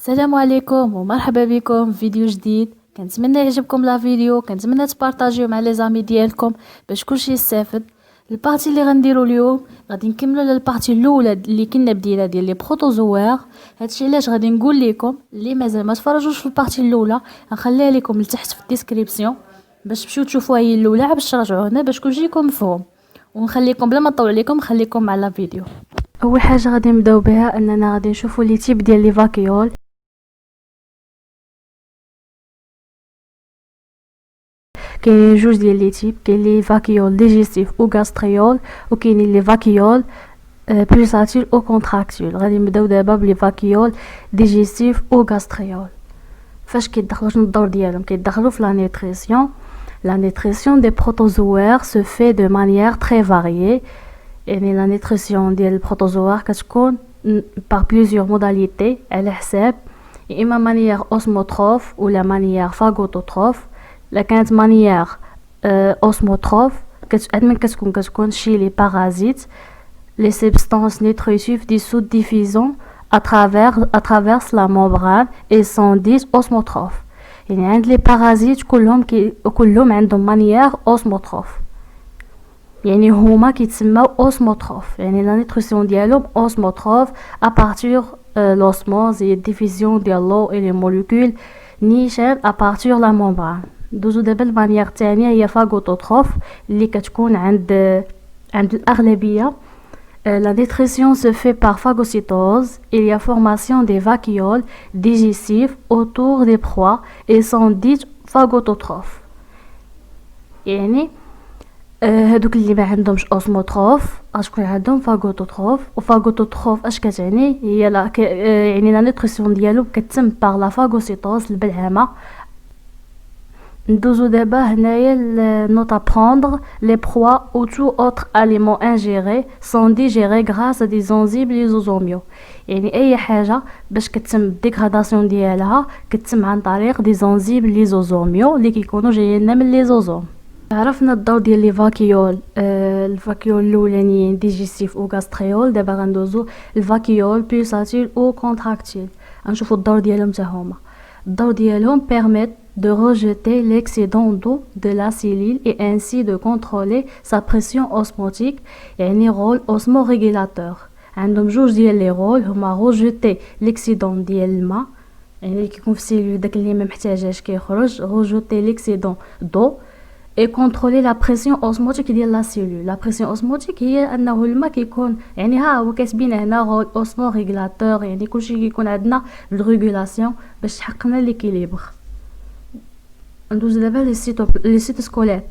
السلام عليكم ومرحبا بكم في فيديو جديد. كنتمنى يعجبكم لا فيديو، كنتمنى تبارطاجيو مع لي زامي ديالكم باش كلشي يستافد. البارتي اللي غنديرو اليوم غادي نكملوا على البارتي الاولى اللي كنا بدينا ديال لي بروتوزوار. هادشي علاش غادي نقول لكم اللي مازال ما تفرجوش في البارتي الاولى غنخليها لكم لتحت في الديسكريبسيون باش تمشيو تشوفوها هي الاولى باش تراجعوا هنا باش كلشي يكون مفهوم. ونخليكم بلا ما نطول عليكم نخليكم مع لا فيديو. اول حاجه غادي نبداو بها اننا غادي نشوفوا لي تيب ديال لي فاكيول. كاين جوج ديال لي تيب، كاين لي فاكيول ديجيستيف او غاستريول وكاين لي فاكيول بلوساتيل او كونتراكتيل. غادي نبداو دابا بلي فاكيول ديجيستيف او غاستريول. فاش كيدخلوا شنو الدور ديالهم؟ كيدخلوا في لا نيتريسيون. La nutrition des protozoaires se fait de manière très variée. يعني la nutrition ديال البروتوزوار كتكون par plusieurs modalités على حساب يا اما مانيير اوسموتروف ولا مانيير فاغوتوتروف. لا كانت مانيير اوسموتروف كتكون شي لي بارازيت les substances nutritives dissoutes diffusant à travers la membrane et sont dites osmotrophes. يعني عند لي بارازيت كلهم عندهم مانيير اوسموتروف، يعني هما كيتسموا اوسموتروف، يعني لا نيتريسيون ديالهم اوسموتروف à partir l'osmose et diffusion ديال l'eau et les molécules نيشان à partir la membrane. دوزو دابا المانيير الثانيه هي فاغوتوتروف اللي كتكون عند الاغلبيه. La nutrition se fait par phagocytose. Il y a formation des vacuoles digestifs autour des proies et sont dites phagototrophes. يعني هادوك اللي ما عندهمش اوسموتروف غتكون عندهم فاغوتوتروف. وفاغوتوتروف اش كتعني؟ هي يعني لا نيتريسيون ديالو كتتم باغ لا فاغوسيتوز البلعامه. ندوزو دابا هنايا نوت ابروندر لي بروا او تو اوتر اليمون انجيري سون ديجيري غراس دي زونزيم ليزوزوميو. يعني اي حاجه باش كتم الديغراداسيون ديالها كتم عن طريق دي زونزيم ليزوزوميو اللي كيكونوا جايين من ليزوزوم. عرفنا الدور ديال لي فاكيول، الفاكيول الاولانيين ديجيستيف او غاستريول. دابا غندوزو الفاكيول بلوساتيل او كونتراكتيل، غنشوفوا الدور ديالهم حتى هما. الدور ديالهم permettent de rejeter l'excédent d'eau de la cellule et ainsi de contrôler sa pression osmotique. يعني rôle osmorégulateur. عندهم جوج ديال لي رول، هما rejeter l'excédent ديال الماء، يعني اللي كيكون في السيلول داك اللي ما محتاجاش كيخرج، rejeter l'excédent d'eau et contrôler la pression osmotique ديال لا سيلول. لا بريسيون اوسموتيك هي انه الماء كيكون يعني ها هو كاتبين هنا رول اوسموريغولاتور، يعني كلشي كيكون عندنا الريغولاسيون باش تحققنا ليكيليبر. ندوز دابا لي سيتوسكوليت.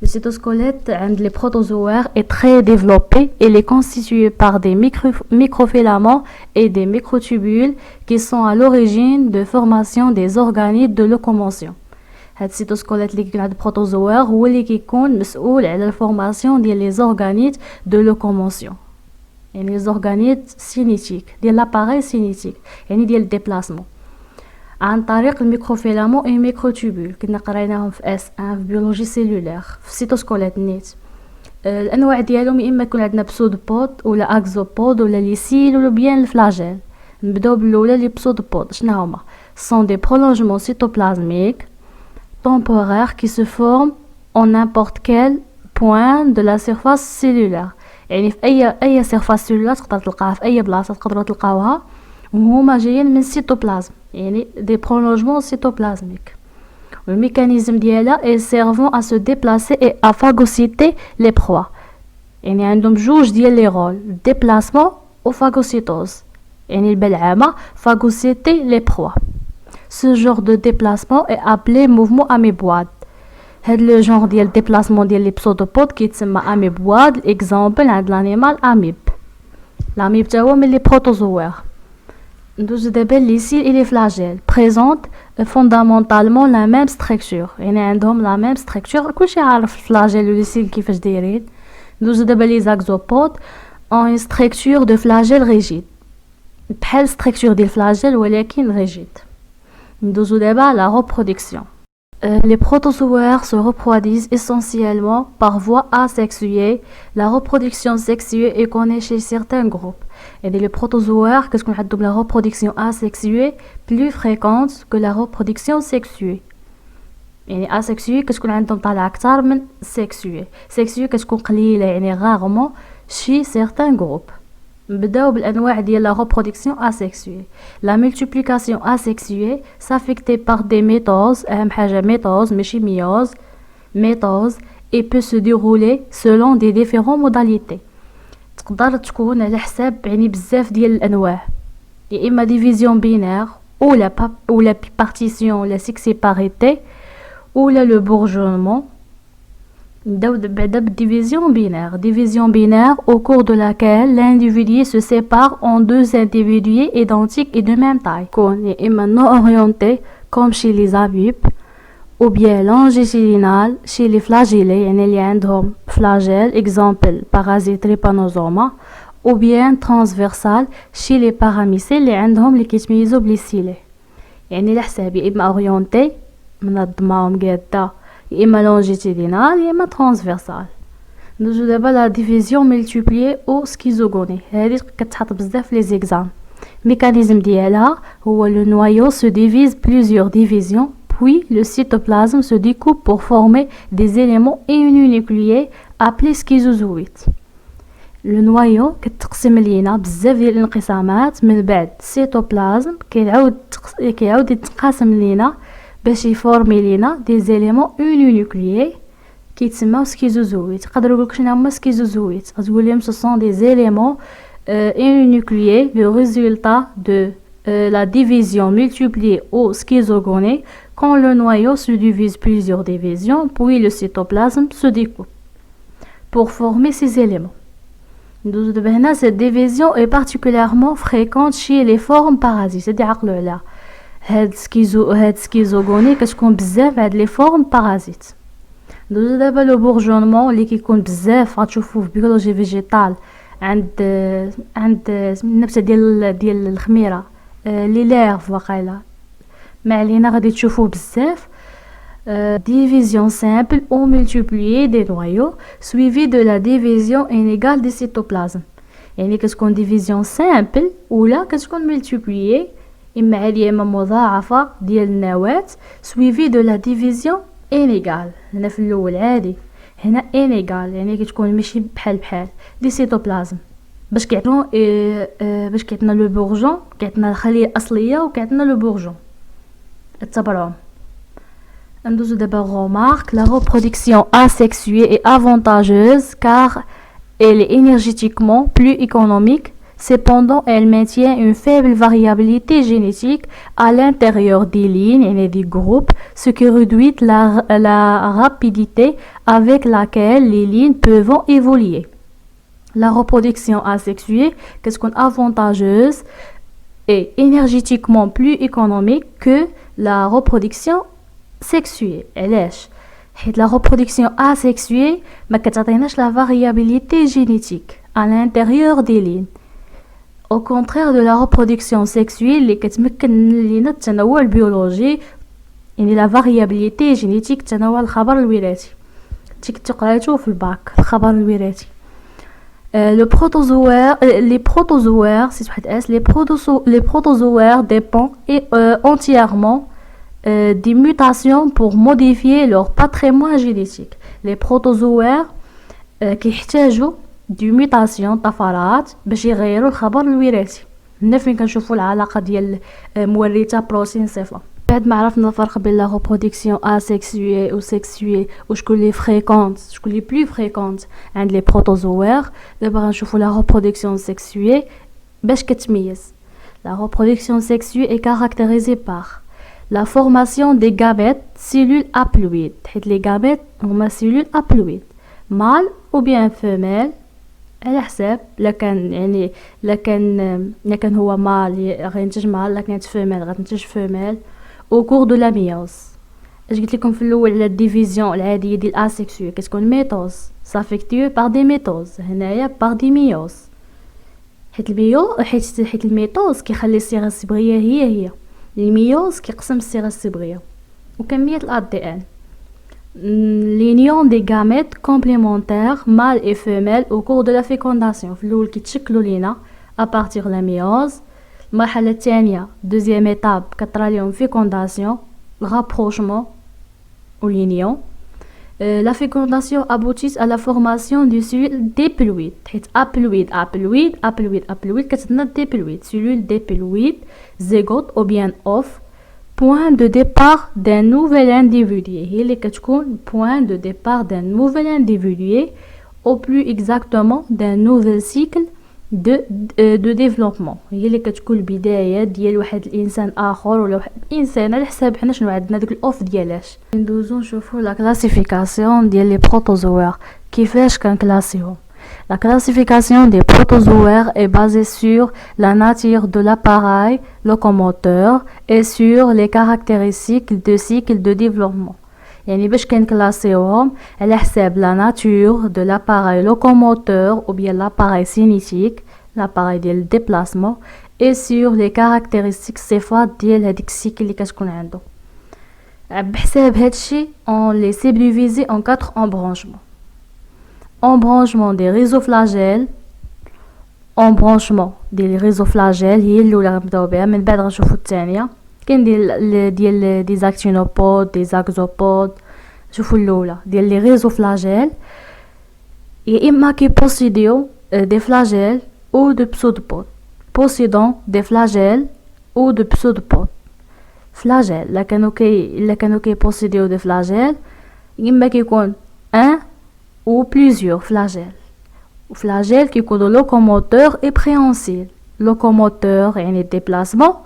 Le cytosquelette عند les protozoaires est très développé. Il est constitué par des microfilaments et des microtubules qui sont à l'origine de formation des organettes de locomotion. هاد السيتوسكوليت اللي كيكون عند البروتوزوار هو اللي كيكون مسؤول على الفورماسيون ديال لي زورغانيت دو لوكوموسيون، يعني لي زورغانيت سينيتيك ديال لاباري سينيتيك، يعني ديال الديبلاسمون عن طريق الميكروفيلامون اي ميكروتوبول. كنا قريناهم في اس 1 في بيولوجي سيلولير في السيتوسكوليت نيت. الانواع ديالهم يا اما يكون عندنا بسودوبود ولا اكزوبود ولا ليسيل ولا بيان الفلاجيل. نبداو بالاولى لي بسودوبود. شنو هما؟ سون دي برولونجمون سيتوبلازميك temporaire qui se forme en n'importe quel point de la surface cellulaire. يعني في اي سيرفاس سيلولار تقدر تلقاها في اي بلاصه، تقدروا تلقاوها وهما جايين من السيتوبلازم، يعني دي برولونجمون سيتوبلازميك. والميكانيزم ديالها est servant à se déplacer et à phagocyter les proies. يعني عندهم جوج ديال لي رول، ديبلاسمون و phagocytose، يعني البلعامه phagocyter les proies. Ce genre de déplacement est appelé mouvement améboide. هاد لو جونغ ديال ديبلاسمون ديال لي بسودوبود كيتسمى اميبواد. الاكزامبل عند لانيمال اميب. الاميب تا هو من لي بروتوزوار. ندوز دابا لي سيل اي لي فلاجيل بريزونت فوندامونتالمون لا ميم ستركتور، يعني عندهم لا ميم ستركتور. كلشي عارف الفلاجيل و لي سيل كيفاش دايرين. ندوز دابا لي زاكزوبود اون ستركتور دو فلاجيل ريجيد، بحال ستركتور ديال فلاجيل ولكن ريجيد. ندوزو دابا لا ريبرودكسيون. Les protozoaires se reproduisent essentiellement par voie asexuée. La reproduction sexuée est connue chez certains groupes. Et les protozoaires, qu'est-ce qu'on a de la reproduction asexuée plus fréquente que la reproduction sexuée. يعني asexuée qu'est-ce qu'on عندهم طالع أكتر من sexuée. Sexuée qu'est-ce qu'on قليلة يعني rarement chez certains groupes. نبداو بالانواع ديال la reproduction asexuée. La multiplication asexuée s'affecte par des métoses اهم حاجه métose ماشي ميوز métose et peut se dérouler selon des différentes modalités. تقدر تكون على حساب يعني بزاف ديال الانواع يا اما division binaire ou la bipartition la sexparité ou le bourgeonnement. Division binaire au cours de laquelle l'individu se sépare en deux individus identiques et de même taille. On est maintenant orienté comme chez les amibes ou bien longitudinal chez les flagellés يعني اللي عندهم flagelle exemple parasite trypanosoma ou bien transversal chez les paramycées اللي عندهم اللي كيتميزوا بالسيلي يعني لحساب يا اما orienté منظمه مقاده يا اما longitudinal يا اما transversal. ندوزو دابا لا ديفيزيون ملتيبليي او سكيزوغوني هذه كتحط بزاف لي زيكزام. ميكانيزم ديالها هو le noyau se divise plusieurs divisions puis le cytoplasme se découpe pour former des éléments uninucléés appelés schizozoïdes. Le noyau كتقسم لينا بزاف ديال الانقسامات من بعد السيتوبلازم كيعاود يتقاسم لينا باش يفورمي لينا دي زيليمون اونينيوكليي كيتسموا سكيزوزويد. تقدروا نقولك شنو هما سكيزوزويد غتقول لهم سو سون دي زيليمون اونينيوكليي لو ريزولتا دو la division multipliée au schizogonie quand le noyau se divise plusieurs divisions puis le cytoplasme se découpe pour former ces éléments. Cette division est particulièrement fréquente chez les formes parasites. C'est عقلوا عليها هاد سكيزوغوني كتكون بزاف هاد لي فورم بارازيت. ندوزو دابا لو بورجونمون اللي كيكون بزاف غتشوفوه في بيولوجي فيجيتال عند النبته ديال الخميره لي ليرف واقيلا ما علينا غادي تشوفوه بزاف. Division simple ou multipliée des noyaux suivie de la division inégale des cytoplasmes. يعني كتكون division simple ولا كتكون multipliée إما عادية إما مضاعفة ديال النواة suivie de la division inégale. هنا في الأول عادي هنا inégale يعني كتكون ماشي بحال دي cytoplasme باش كيعطينا لو بورجون كيعطينا الخلية الأصلية وكيعطينا لو بورجون. اتبعوهم. ندوزو دابا remarque la reproduction asexuée est avantageuse car elle est énergétiquement plus économique. Cependant, elle maintient une faible variabilité génétique à l'intérieur des lignes et des groupes, ce qui réduit la rapidité avec laquelle les lignes peuvent évoluer. La reproduction asexuée, qu'est-ce qu'on avantageuse et énergétiquement plus économique que la reproduction sexuée. علاش؟ حيت la reproduction asexuée ما كتعطيناش la variabilité génétique à l'intérieur des lignes. Au contraire de la reproduction sexuée اللي كتمكن لينا التنوع البيولوجي يعني la variabilité génétique تنوع الخبر الوراثي كنتو قرايتو في الباك الخبر الوراثي. Les protozoaires dépendent entièrement des mutations pour modifier leur patrimoine génétique. Les protozoaires كيحتاجوا دي ميوتاسيون طفرات باش يغيروا الخبر الوراثي. هنا فين كنشوفوا العلاقه ديال مورثه بروتين صفه. بعد ما عرفنا الفرق بين لا reproduction asexuée و sexuée وشكون لي فريكونت شكون لي بلو فريكونت عند لي بروتوزوير دابا غنشوفوا لا reproduction sexuée باش كتميز. La reproduction sexuée est caractérisée par la formation des gamètes cellules haploïdes. حيت لي gamètes هما cellules haploïdes mâle ou bien femelle على حساب لا كان هو مال غينتج مال لا كانت فيميل غتنتج فيميل au cours de la méiose. اش قلت لكم في الاول على الديفيزيون العاديه ديال الاسيكسيو كتكون ميتوز سافيكتيو بار دي ميتوز هنايا بار دي ميوز. حيت الميتوز كيخلي الصيغه الصبغيه هي الميوز كيقسم الصيغه الصبغيه وكمية ال ADN. L'union des gamètes complémentaires mâles et femelles au cours de la fécondation في الأول كيتشكلوا لينا à partir de la méiose. المرحلة الثانية deuxième étape كطرا ليهم fécondation, rapprochement ou l'union. La fécondation aboutit à la formation du cellule diploïde حيت haploïde كتبنا diploïde, cellule diploïde, zygote ou bien ov, point de départ d'un nouvel individu. هي اللي كتكون point de départ d'un nouvel individu, ou plus exactement d'un nouvel cycle de développement. هي اللي كتكون البدايه ديال واحد الانسان اخر ولا واحد الانسان على حساب حنا شنو عندنا داك الاوف ديالاش. ندوزو نشوفوا لا كلاسيفيكاسيون ديال لي بروتوزوار كيفاش كنكلاسيهم. La classification des protozoaires est basée sur la nature de l'appareil locomoteur et sur les caractéristiques de cycle de développement. يعني باش كنكلاسيوهم على حساب la nature de l'appareil locomoteur ou bien l'appareil cinétique, l'appareil ديال déplacement, et sur les caractéristiques صفات ديال هذيك السيكل اللي كتكون عنده. بحساب هادشي on les subdivise en 4 embranchements. Embranchement des rhizoflagelles, embranchement des rhizoflagelles هي الاولى غنبداو بها, من بعد غنشوفوا الثانيه. كاين ديال دي زاكتينوبود, دي زاكزوبود. شوفوا الاولى ديال لي ريزوفلاجيل, يا اما كي بوسيديو دي فلاجيل او دو بسودوبود, بوسيدون دي فلاجيل او دو بسودوبود. فلاجيل لا كانوا كي بوسيديو دي فلاجيل, اما كيكون ان ou plusieurs flagelles. Flagelles qui sont locomoteur et préhensile. Locomoteur et les déplacements.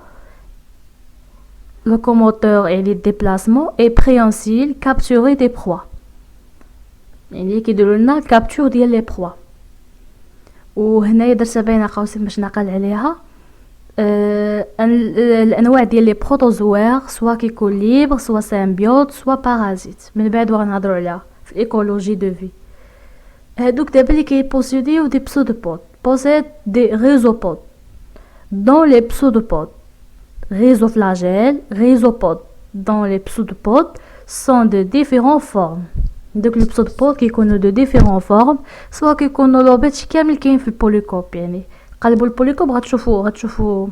Locomoteur et les déplacements et préhensile capturer des proies. يعني كيديروا لنا الكابتور ديال لي بروا. وهنايا درت باينه قوسين باش نقل عليها. الانواع ديال لي بروتوزوار سوا كيكون ليبر سوا سامبيوت سوا بارازيت. من بعد غنهضروا عليها في الايكولوجي دو في. هادوك دابا اللي كيبوسيديو دي pseudopodes possèdent des rhizopodes. Dans les pseudopodes, rhizopodes dans les pseudopodes sont de différentes formes. دوك لي pseudopodes كيكونوا de différentes formes, سواء كيكونوا لوبيت كامل كاين في البوليكوب. يعني قلبوا البوليكوب غتشوفوا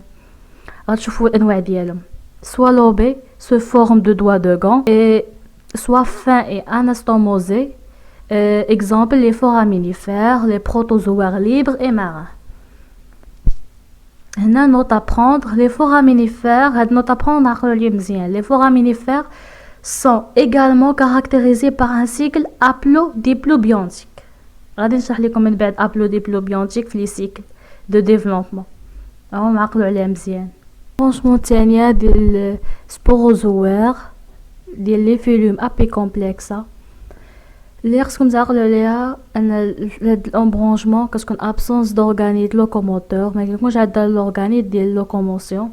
الانواع ديالهم, soit lobé sous forme de doigts de gants et soit fin et anastomosé. Exemple, les foraminifères, les protozoaires libres et marins. هنا note à prendre, les foraminifères, note à prendre عقلوا مزيان. Les foraminifères sont également caractérisés par un cycle haplodiplobiontique. غادي نشرح لكم من بعد haplodiplobiontique في les cycles de développement. راهم عقلوا عليها مزيان. Branchement الثانية ديال sporozoaire ديال لي فيلوم apicomplexes. اللي خصكم تعقلوا عليها ان هاد الامبرونجمون كتكون ابسونس دورغانيت لوكوموتور, ما كيكونش عندها لورغانيت ديال اللوكوموسيون.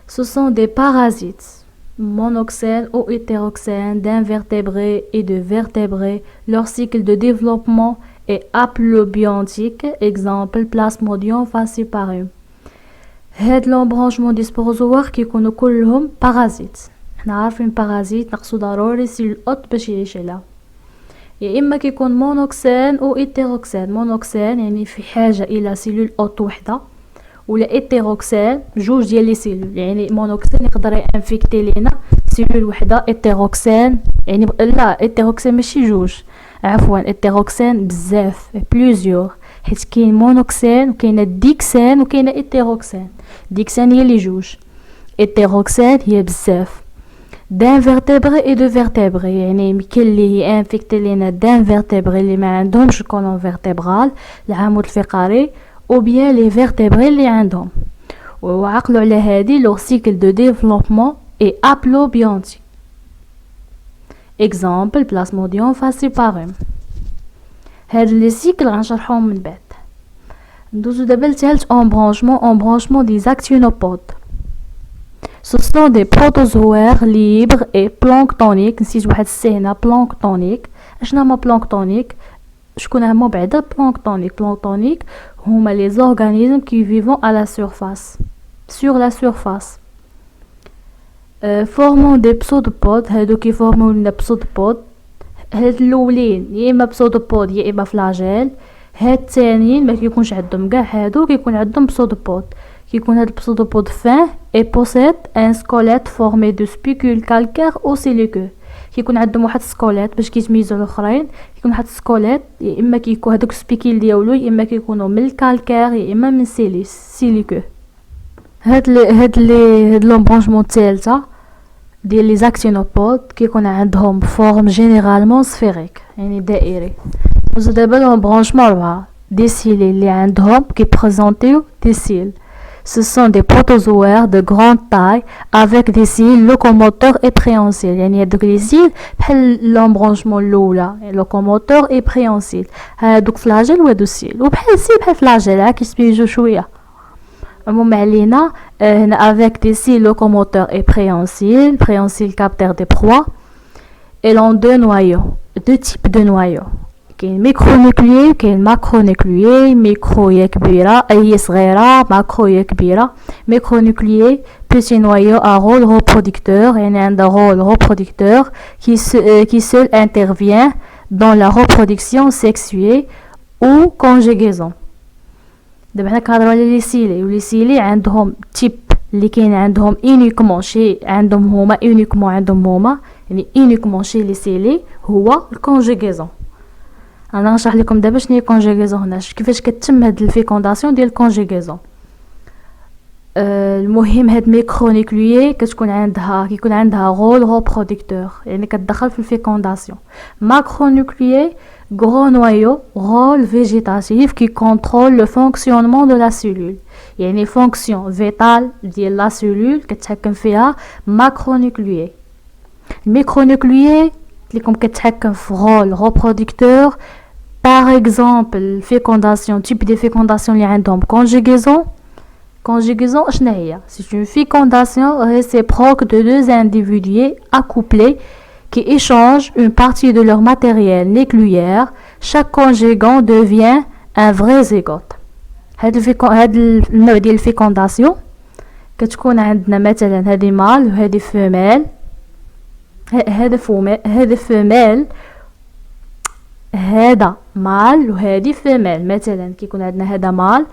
Ce sont des parasites monoxènes ou hétéroxènes d'invertébrés et de vertébrés. Leur cycle de développement est haplobiontique. Exemple, Plasmodium falciparum. هاد الامبرونجمون دي سبوروزوار كيكونوا كلهم بارازيت. حنا عارفين بارازيت نقصو ضروري سيل اوت باش يعيش عليها. يا اما كيكون مونوكسين او هيتيروكسين. مونوكسين يعني في حاجه الى سيلول اوت وحده, ولا هيتيروكسين جوج ديال لي سيلول. يعني مونوكسين يقدر ينفيكتي لينا سيلول وحده, هيتيروكسين يعني لا هيتيروكسين ماشي جوج, عفوا هيتيروكسين بزاف بلوزيور, حيت كاين مونوكسين وكاينه ديكسين وكاينه هيتيروكسين. ديكسين هي لي جوج, هيتيروكسين هي بزاف. d'invertébrés et de vertébrés, يعني كاين اللي هي انفيكتي لينا d'invertébrés اللي ما عندهمش الكولون فيرتبرال العمود الفقري, او بيان لي فيرتبري اللي عندهم. وعقلوا على هذه لو سيكل دو ديفلوبمون اي ابلوبيونتيك. اكزامبل بلاسموديوم falciparum. هاد لي سيكل غنشرحهم من بعد. ندوزو دابا لثالث embranchement des actinopode. Ce sont des protozoaires libres et planctoniques. نسيت واحد السي هنا, planctonique. اشنا هما planctonique؟ شكون هما بعدا planctonique هما les organismes qui vivent à la surface, sur la surface. فورمون دي بسودوبود، هادو كيفورمو لنا بسودوبود. هاد الاولين يا اما بسودوبود يا اما فلاجيل. هاد الثانيين ما كيكونش عندهم كاع، هادو كيكون عندهم بسودوبود. كيكون هاد البسودوبود فان اي بوسيد ان سكوليت فورمي دو سبيكول كالكير او سيليكو. كيكون عندهم واحد السكوليت باش كيتميزوا الاخرين. كيكون واحد السكوليت يا اما كيكون هذوك السبيكيل ديالو يا اما كيكونوا من الكالكير يا اما من سيليكو. هاد لومبرونجمون الثالثه ديال لي زاكتينوبود كيكون عندهم فورم جينيرالمون سفيريك يعني دائري. وزاد دابا لومبرونجمون 4 دي سيل اللي عندهم كيبريزونطيو دي سيل. Ce sont des protozoaires de grande taille avec des cils locomoteurs et préhensils. يعني هادوك لي سيل بحال لومبرونجمون الاولى لوكوموتور اي بريهنسيل. هادوك فلاجيل وهادو سيل وبحال بحال فلاجيل كيسبيجو شويه. المهم علينا هنا avec des cils locomoteurs et préhensils capteurs des proies. Et l'ont deux types de noyaux. كاين ميكرونيكليي كاين ماكرونيكليي. ميكرو هي كبيره هي صغيره، ماكرو هي كبيره. ميكرونيكليي petit noyau à rôle reproducteur يعني عنده rôle reproducteur qui seul intervient dans la reproduction sexuée ou conjugaison. دابا حنا كنهضروا على لي سيلي ولي سيلي عندهم تيب اللي كاين عندهم اونيكمون شي عندهم هما اونيكمون عندهم هما يعني اونيكمون شي لي سيلي هو الكونجوغيزون. انا غنشرح لكم دابا شنو هي الكونجوغيزون هنا كيفاش كتتم هاد الفيكونداسيون ديال الكونجوغيزون. المهم هاد ميكرونيكليي كيكون عندها رول ريبرودكتور يعني كتدخل في الفيكونداسيون. ماكرونيكليي gros noyau rôle végétatif qui contrôle le fonctionnement de la cellule يعني fonction vitale ديال la cellule كتحكم فيها macronucléaire. الميكرونيكليي لكم كتحكم في rôle reproducteur. par exemple fécondation type de fécondation اللي عندهم conjugaison شنو هي؟ c'est une fécondation réciproque de deux individus accouplés qui échangent une partie de leur matériel nucléaire. Chaque conjugant devient un vrai zygote. هاد النوع ديال الفيكونداسيون كتكون عندنا مثلا هذه مال وهذه فيميل. هذا فيميل هذا مال وهذه فيميل. مثلا كيكون عندنا هذا مال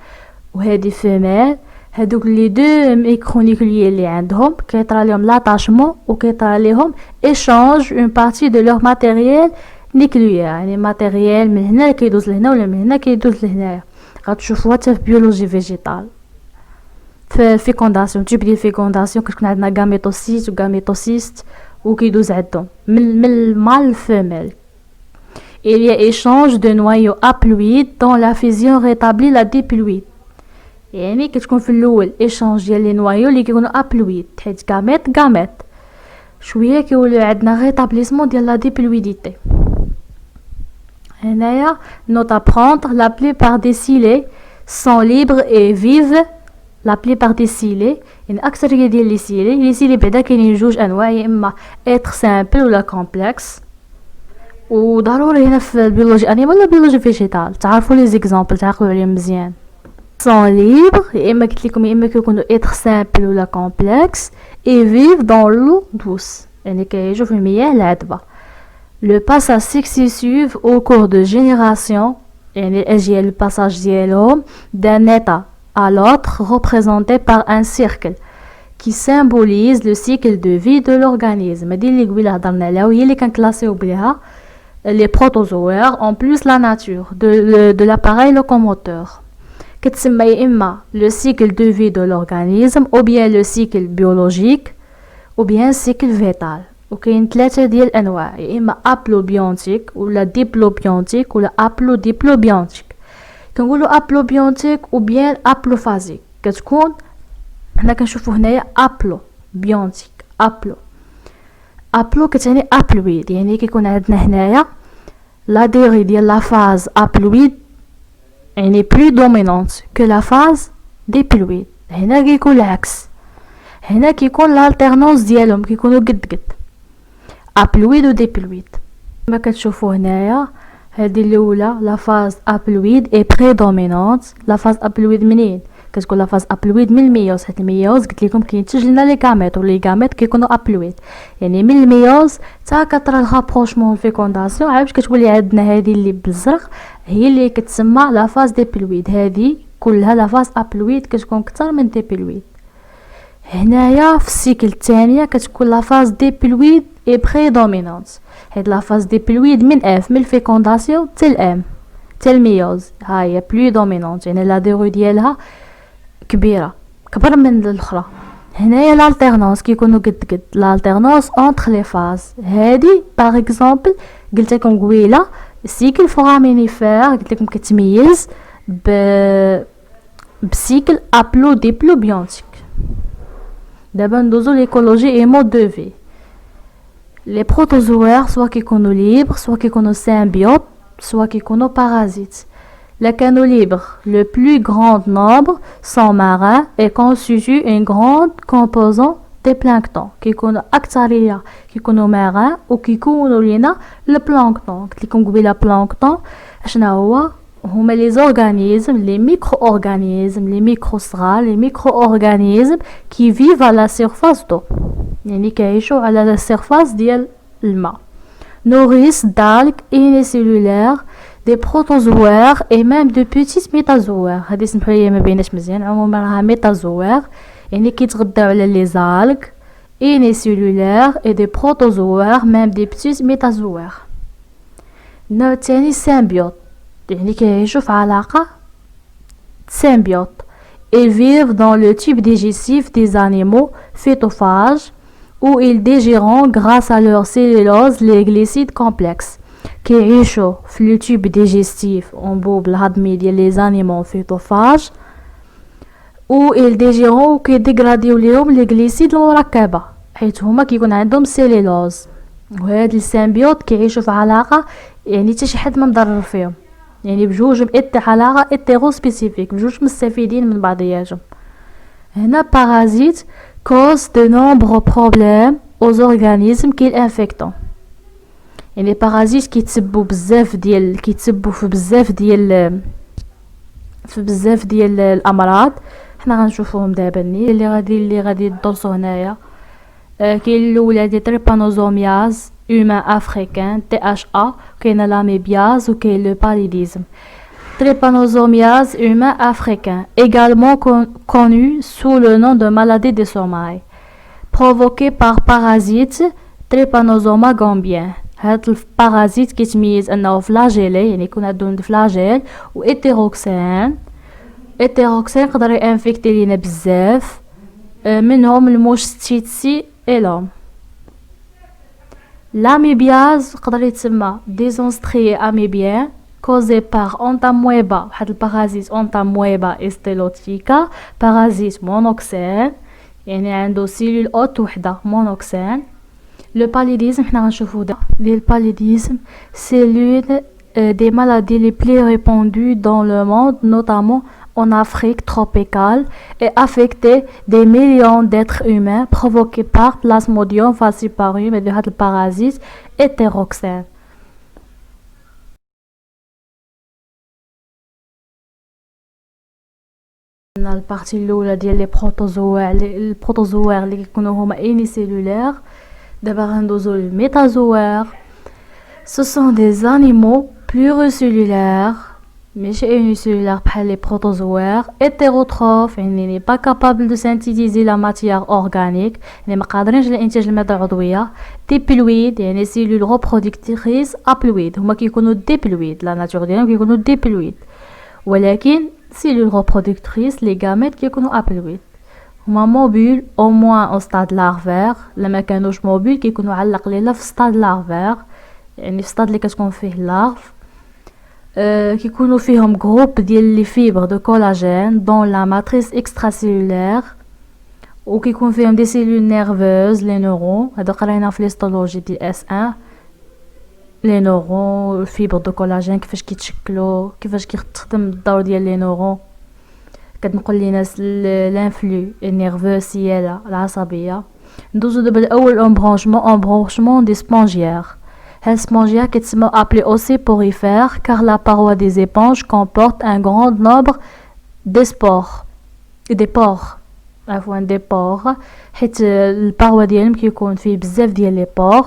وهذه فيميل. هادوك لي دو ميكرونيكليي اللي عندهم كيطرا لهم لاتاشمون وكيطرا لهم ايشانج اون بارتي دو لور ماتيريال نيكليير يعني ماتيريال من هنا كيدوز لهنا ولا من هنا كيدوز لهنايا. غتشوفوها حتى في بيولوجي فيجيتال في فيكونداسيون تيب ديال فيكونداسيون كتكون عندنا غاميتوسيت وغاميتوسيست وكيدوز عندهم من المال الفيميل. il y a échange de noyaux haploïdes dont la fusion rétablit la diploïde يعني كتكون في الاول ايشانج ديال لي نوايو اللي كيكونوا ابلويد حيت غاميت شويه كيولوا عندنا ريتابليسمون ديال لا ديبلويديتي. هنايا نوت ابرونتر لا بليبار دي سيلي سون ليبر اي فيف. لا بليبار دي سيلي يعني اكثريه ديال لي سيلي بعدا كاينين جوج انواع يا اما اتر سامبل ولا كومبلكس. وضروري هنا في البيولوجي انيمال ولا بيولوجي فيجيتال تعرفوا لي زيكزامبل تعقلوا عليهم مزيان. sont libres يا اما قلت لكم يا اما كيكونوا être simple ولا complexe et vivent dans l'eau douce يعني كيعيشوا في المياه العذبه. le passage successif au cours de génération يعني الاجيال الباساج ديالهم d'un état à l'autre représenté par un cercle qui symbolise le cycle de vie de l'organisme. هذه اللي قبيله هضرنا عليها وهي اللي كنكلاسيو بها les protozoaires en plus la nature de l'appareil locomoteur. كتسمى يا اما le cycle de vie de l'organisme ou bien le cycle biologique ou bien cycle vital. وكاين 3 ديال الانواع يا اما ابلوبيونتيك ولا ديبلوبيونتيك ولا ابلوديبلوبيونتيك. كنقولوا ابلوبيونتيك او بيان ابلوفازيك كتكون حنا كنشوفوا هنايا ابلوبيونتيك ابلو كتعني ابلويد يعني كيكون عندنا هنايا لا ديري ديال لا فاز ابلويد يعني plus dominante que la phase diploïde. هنا كيكون العكس هنا كيكون l'alternance ديالهم كيكونوا قد ابلويد و ديبلويد. كما كتشوفوا هنايا هذه الاولى لا فاز ابلويد اي بريدومينانت. لا فاز ابلويد منين كتكون لا فاز ابلويد من الميوز، حيت الميوز قلت لكم كينتج لنا لي غاميت، ولي غاميت كيكونوا ابلويد، يعني من الميوز حتى كطرا الرابروشمون الفيكونداسيون عاد باش كتولي عندنا هذه اللي بالزرق هي اللي كتسمى لا فاز ديبلويد. هذه كلها لا فاز ابلويد كتكون اكثر من ديبلويد. هنايا في السيكل الثانيه كتكون لا فاز ديبلويد اي بريدومينانت، حيت لا فاز ديبلويد من اف من الفيكونداسيون حتى الام حتى الميوز ها هي بلو دومينونت، يعني لا ديرو ديالها كبيره كبر من الاخرى. هنايا l'alternance كيكونوا قد l'alternance entre les phases. هادي باغ اكزومبل قلت لكم قبيله السيكل فورامينيفير قلت لكم كتميز بسيكل ابلو ديبلو بيونتيك. دابا ندوزو ليكولوجي اي مود دو في. لي بروتوزوار سوا كيكونوا ليبر سوا كيكونوا سيمبيوت سوا كيكونوا بارازيت. Les canaux libres, le plus grand nombre sont marins et constituent une grande composante des planctons. كيكونوا أكثرية كيكونوا marins وكيكونوا لينا البلانكتون. قلت لكم قبيله بلانكتون شنو هما لي زورغانيزم لي ميكرو اورغانيزم لي ميكرو صغار لي ميكرو اورغانيزم كي فيف على سيرفاس دو، يعني كيعيشوا على لا سيرفاس ديال الماء. nourrissent d'algues unicellulaires des protozoaires et même de petits métazoaires. هذه سمحوا لي ما بيناش مزيان، عموما راها ميتازوير يعني كيتغداو على لي زالغ unicellulaires et des protozoaires même des petits métazoaires. النوع الثاني سيمبيوت، يعني كيعيشوا في علاقة سيمبيوت. Ils vivent dans le tube digestif des animaux phytophages où ils digèrent grâce à leur cellulose les glucides complexes. كيعيشوا في لو تيوب ديجيستيف انبوب الهضمي ديال لي زانيمون فيتوفاج و ils digèrent كيديغراديو ليهم لي غليسيد المركبه حيت هما كيكون عندهم سيلولوز. وهاد السيمبيوت كيعيشوا في علاقه يعني حتى شي حد ما مضرر فيهم، يعني بجوج علاقه اتيرو سبيسيفيك بجوج مستفيدين من بعضياتهم. هنا بارازيت cause de nombreux problèmes aux organismes qu'ils infectent. يعني بارازيت كيتسبوا في بزاف ديال الامراض حنا غنشوفوهم دابا اللي غادي ندرسو هنايا. كاين الاولى دي تريبانوزومياز humain africain THA, كاين l'amébiase وكاين le paludisme. Trypanosomiase humain africain, également connu sous le nom de maladie des sommeil, provoquée par parasite Trypanosoma gambien. هاد البارازيت كيتميز انه فلاجيلي، يعني يكون عندهم فلاجيل و ايتيروكسين يقدر ينفيكتي لينا بزاف منهم الموش ستيتسي إلوم. l'amébiase يقدر يتسمى ديزونستري اميبيان causé par entamoeba، واحد البارازيت entamoeba استيلوتيكا بارازيت مونوكسين يعني عنده سيلول اوت وحده مونوكسين. Le paludisme, le paludisme, c'est l'une des maladies les plus répandues dans le monde, notamment en Afrique tropicale, et affectait des millions d'êtres humains provoqués par Plasmodium falciparum et de parasite hétéroxène. البارتي الاولى ديال لي البروتوزوار اللي كيكونوا هما unicellulaires. D'abord, les métazoaires. Ce sont des animaux pluricellulaires, mais unicellulaires par les protozoaires, hétérotrophes, ils n'est pas capable de synthétiser la matière organique, ils ne قادرينش لإنتاج المادة العضوية. diploïdes, يعني cellules reproductrices haploïdes, هما كيكونوا diploïdes, la nature ديالهم كيكونوا diploïdes. ولكن cellules reproductrices, les gamètes كيكونوا haploïdes. هما موبيل او موان او ستاد لارفير، لما كانوش موبيل كيكونوا علق ليلا في ستاد لارفير، يعني في ستاد اللي كتكون فيه لارف. كيكونوا فيهم جروب ديال لي فيبر دو كولاجين دون لا ماتريس اكستراسيلولير، وكيكون فيهم دي سيلول نيرفوز لي نورون. هذا قرينا في ليستولوجي دي اس 1 لي نورون الفيبر دو كولاجين كيفاش كيتشكلوا كيفاش كيخدم الدور ديال لي نورون. كتنقل لينا لانفلو نيرفو سياله العصبيه. ندوزو دابا الاول امبرونشمون دي سبونجيير. هاد سبونجيير كيتسمى ابلي اوسي بوريفير car la paroi des éponges comporte un grand nombre de spores. دي بور، عفوا دي بور، حيت الباروا ديالهم كيكون فيه بزاف ديال لي بور،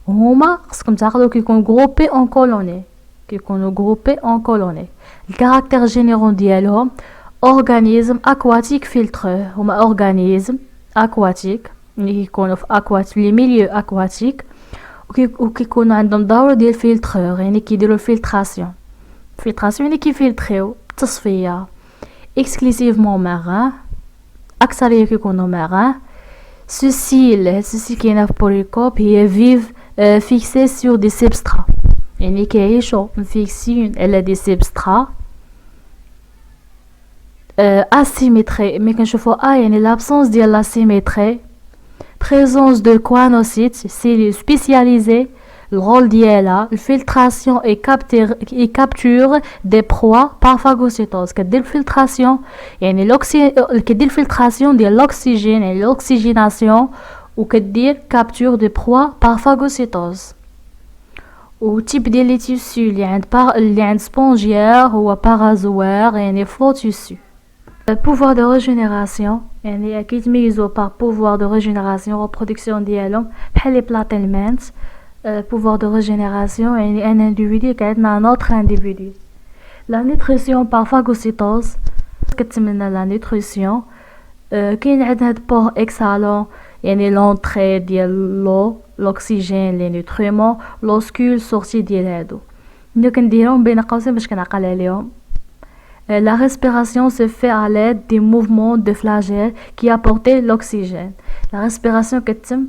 هما خصكم تعقلوا كيكون غروبي اون كولوني، كيكونوا غروبي اون كولوني. الكاركتير جينيرون ديالهم اورغانيزم اكواتيك فيلترو، هما اورغانيزم اكواتيك اللي كيكونوا في اكوات لي ميليو اكواتيك، وكيكونوا عندهم دور ديال فيلترور، يعني كيديروا الفلتراسيون. الفلتراسيون يعني كيفلتريو التصفيه اكسكلوسيفمون مارين، اكثريه كيكونوا مارين. سوسي كاينه في بوليكوب هي فيف فيكسي سور دي سبسترا، يعني كيعيشوا مفيكسين على دي سبسترا اسيميتري. ملي كنشوفوا يعني لابسونس ديال لا سيميتري، présence de choanocytes, cellules spécialisées. Le rôle ديالها الفلتراسيون et capture des proies par phagocytose. كدير الفلتراسيون يعني كدير الفلتراسيون ديال الاكسجين، يعني الاكسجيناسيون، وكدير capture des proies par phagocytose. وتيب ديال لي تيسو اللي عند سبونجيير هو بارازوير، يعني فلو تيسو. pouvoir de régénération يعني كيتميزوا par pouvoir de régénération reproduction ديالهم بحال لي بلاتيلمنت. pouvoir de régénération يعني ان انديفيدو كيعطينا نوتر انديفيدو. لا نوتريسيون par phagocytose كتمنى لا نوتريسيون. كاين عندنا هاد بور اكسالون يعني لونطري ديال لو، الاكسجين، لي نوتريمون، لوسكول سورتي ديال هادو. ملي كنديرهم بين قوسين باش كنعقل عليهم. La respiration se fait à l'aide des mouvements de flagelle qui apportent l'oxygène. La respiration كتم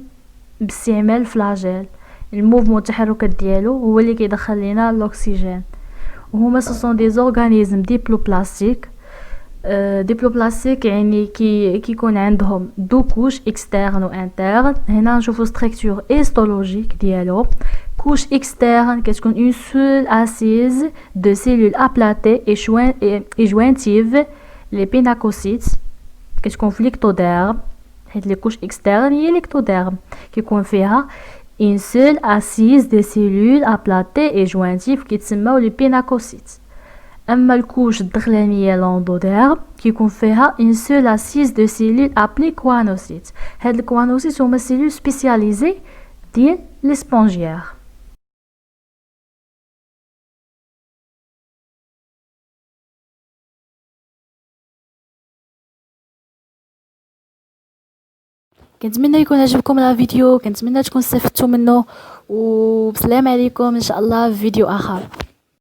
باستعمال flagelle. الموفمون التحركات ديالو هو اللي كيدخل لينا الاكسجين. وهما ce sont des organismes diploplastiques. ديبلوبلاستيك يعني كيكون عندهم دو كوش اكسترن و انترن. هنا نشوفوا ستركتور هيستولوجيك ديالو. couche externe كتكون une seule assise de cellules aplatées et jointives les pénacocytes كتكون في l'ectoderme، حيت les couches externes هي l'ectoderme كيكون فيها une seule assise de cellules aplatées et jointives كيتسموا les pénacocytes. اما الكوش الدخلانيه l'endoderme كيكون فيها une seule assise de cellules appelées choanocytes. هاد الكوانوسيت هما cellules spécialisées ديال les spongiaires. كنتمنى يكون عجبكم الفيديو، كنتمنى تكون استفدتوا منه، وبسلام عليكم ان شاء الله في فيديو اخر.